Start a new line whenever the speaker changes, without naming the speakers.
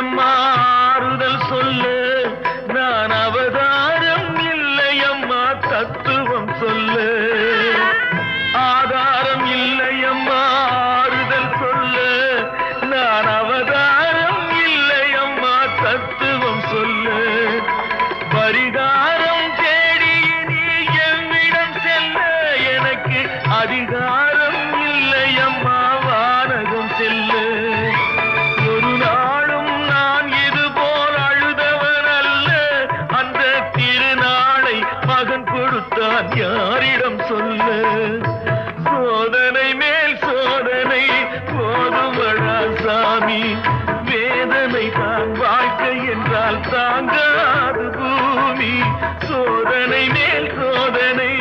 இல்லையம்மா ஆறுதல் சொல்லு நான் அவதாரம் இல்லையம்மா தத்துவம் சொல்லு ஆதாரம் இல்லையம்மா ஆறுதல் சொல்லு நான் அவதாரம் இல்லையம்மா தத்துவம் சொல்லு பரிகாரம் தேடி நீ என்னிடம் செல்ல எனக்கு அதிகாரம் இல்லையம்மா வானகம் செல்லு ஒரு நாளும் நான் இது போல் அழுதவன் அல்ல அந்த திருநாளை மகன் கொடுத்தான் யாரிடம் சொல்லு சோதனை மேல் சோதனை போதுமடா சாமி வேதனை தான் வாழ்க்கை என்றால் தாங்காது பூமி சோதனை மேல் சோதனை